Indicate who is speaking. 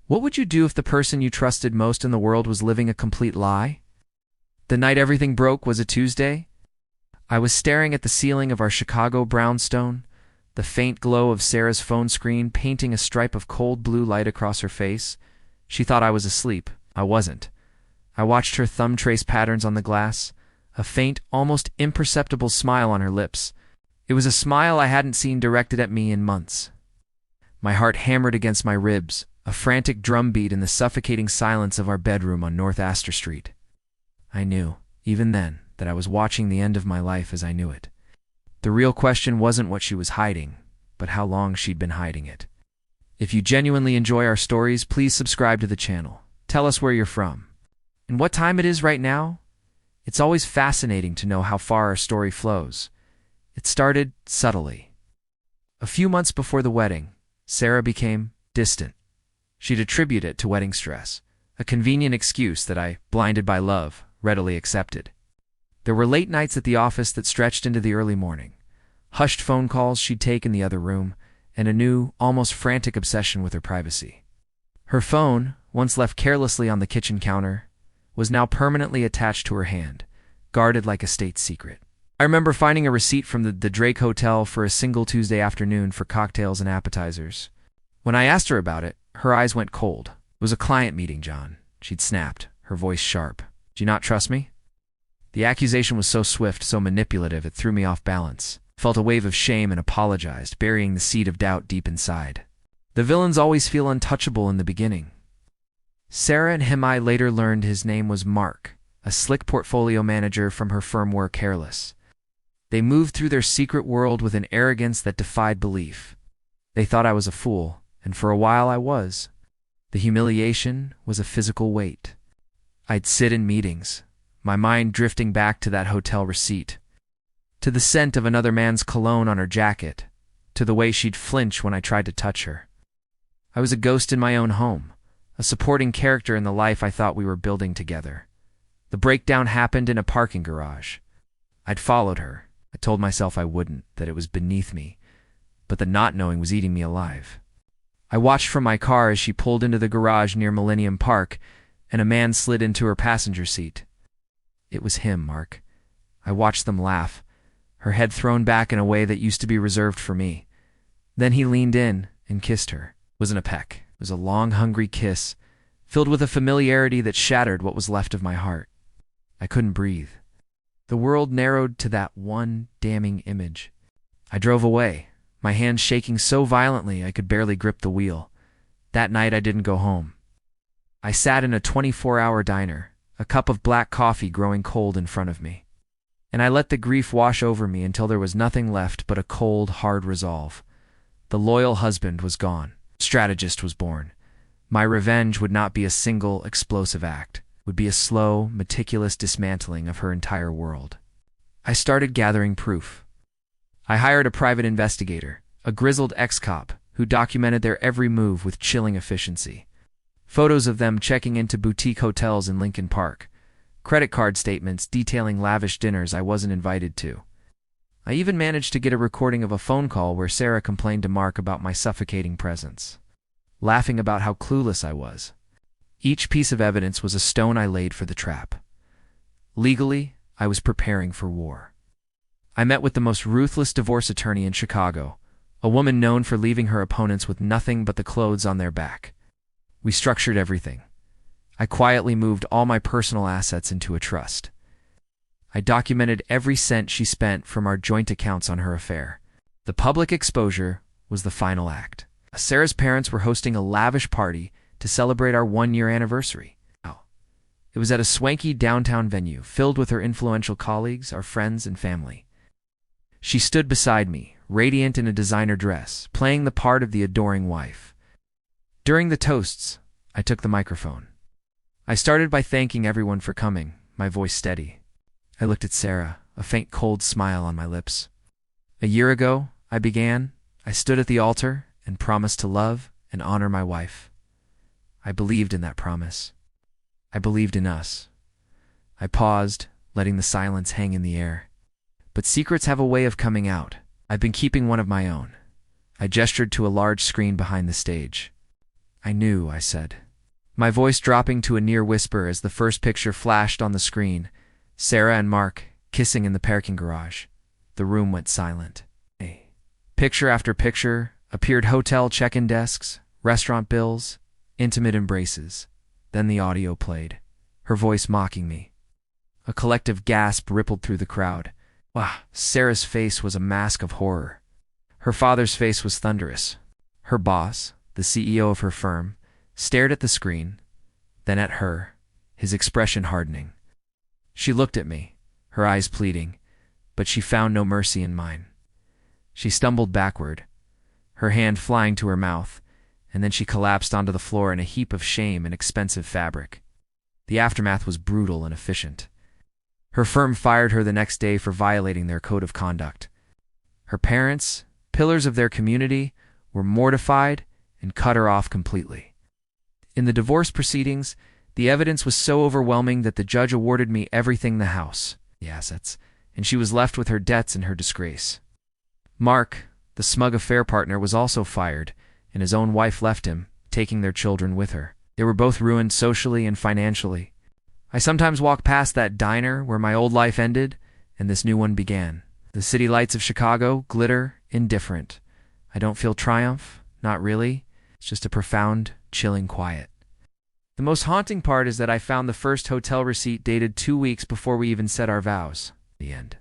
Speaker 1: What would you do if the person you trusted most in the world was living a complete lie? The night everything broke was a Tuesday. I was staring at the ceiling of our Chicago brownstone, the faint glow of Sarah's phone screen painting a stripe of cold blue light across her face. She thought I was asleep. I wasn't. I watched her thumb trace patterns on the glass, a faint, almost imperceptible smile on her lips. It was a smile I hadn't seen directed at me in months. My heart hammered against my ribs, a frantic drumbeat in the suffocating silence of our bedroom on North Astor Street. I knew, even then, that I was watching the end of my life as I knew it. The real question wasn't what she was hiding, but how long she'd been hiding it. If you genuinely enjoy our stories, please subscribe to the channel. Tell us where you're from and what time it is right now. It's always fascinating to know how far our story flows. It started subtly. A few months before the wedding, Sarah became distant. She'd attribute it to wedding stress, a convenient excuse that I, blinded by love, readily accepted. There were late nights at the office that stretched into the early morning, hushed phone calls she'd take in the other room, and a new, almost frantic obsession with her privacy. Her phone, once left carelessly on the kitchen counter, was now permanently attached to her hand, guarded like a state secret. I remember finding a receipt from the Drake Hotel for a single Tuesday afternoon for cocktails and appetizers. When I asked her about it, her eyes went cold. It was a client meeting, John, she'd snapped, her voice sharp. Do you not trust me? The accusation was so swift, so manipulative, it threw me off balance. Felt a wave of shame and apologized, burying the seed of doubt deep inside. The villains always feel untouchable in the beginning. Sarah and him, I later learned his name was Mark, a slick portfolio manager from her firm Were Careless. They moved through their secret world with an arrogance that defied belief. They thought I was a fool, and for a while I was. The humiliation was a physical weight. I'd sit in meetings, my mind drifting back to that hotel receipt, to the scent of another man's cologne on her jacket, to the way she'd flinch when I tried to touch her. I was a ghost in my own home, a supporting character in the life I thought we were building together. The breakdown happened in a parking garage. I'd followed her. I told myself I wouldn't, that it was beneath me, but the not knowing was eating me alive. I watched from my car as she pulled into the garage near Millennium Park, and a man slid into her passenger seat. It was him, Mark. I watched them laugh, her head thrown back in a way that used to be reserved for me. Then he leaned in and kissed her. It wasn't a peck. It was a long, hungry kiss, filled with a familiarity that shattered what was left of my heart. I couldn't breathe. The world narrowed to that one damning image. I drove away, my hands shaking so violently I could barely grip the wheel. That night I didn't go home. I sat in a 24-hour diner, a cup of black coffee growing cold in front of me. And I let the grief wash over me until there was nothing left but a cold, hard resolve. The loyal husband was gone. Strategist was born. My revenge would not be a single, explosive act. It would be a slow, meticulous dismantling of her entire world. I started gathering proof. I hired a private investigator, a grizzled ex-cop, who documented their every move with chilling efficiency. Photos of them checking into boutique hotels in Lincoln Park. Credit card statements detailing lavish dinners I wasn't invited to. I even managed to get a recording of a phone call where Sarah complained to Mark about my suffocating presence, laughing about how clueless I was. Each piece of evidence was a stone I laid for the trap. Legally, I was preparing for war. I met with the most ruthless divorce attorney in Chicago, a woman known for leaving her opponents with nothing but the clothes on their back. We structured everything. I quietly moved all my personal assets into a trust. I documented every cent she spent from our joint accounts on her affair. The public exposure was the final act. Sarah's parents were hosting a lavish party to celebrate our 1-year anniversary. It was at a swanky downtown venue filled with her influential colleagues, our friends, and family. She stood beside me, radiant in a designer dress, playing the part of the adoring wife. During the toasts, I took the microphone. I started by thanking everyone for coming, my voice steady. I looked at Sarah, a faint cold smile on my lips. A year ago, I began, I stood at the altar and promised to love and honor my wife. I believed in that promise. I believed in us. I paused, letting the silence hang in the air. But secrets have a way of coming out. I've been keeping one of my own. I gestured to a large screen behind the stage. I knew, I said, my voice dropping to a near whisper as the first picture flashed on the screen. Sarah and Mark, kissing in the parking garage. The room went silent. Picture after picture appeared: hotel check-in desks, restaurant bills, intimate embraces. Then the audio played, her voice mocking me. A collective gasp rippled through the crowd. Wow! Sarah's face was a mask of horror. Her father's face was thunderous. Her boss, the CEO of her firm, stared at the screen, then at her, his expression hardening. She looked at me, her eyes pleading, but she found no mercy in mine. She stumbled backward, her hand flying to her mouth, and then she collapsed onto the floor in a heap of shame and expensive fabric. The aftermath was brutal and efficient. Her firm fired her the next day for violating their code of conduct. Her parents, pillars of their community, were mortified and cut her off completely. In the divorce proceedings, the evidence was so overwhelming that the judge awarded me everything: the house, the assets, and she was left with her debts and her disgrace. Mark, the smug affair partner, was also fired, and his own wife left him, taking their children with her. They were both ruined socially and financially. I sometimes walk past that diner where my old life ended and this new one began. The city lights of Chicago glitter indifferent. I don't feel triumph, not really. It's just a profound, chilling quiet. The most haunting part is that I found the first hotel receipt dated 2 weeks before we even said our vows. The end.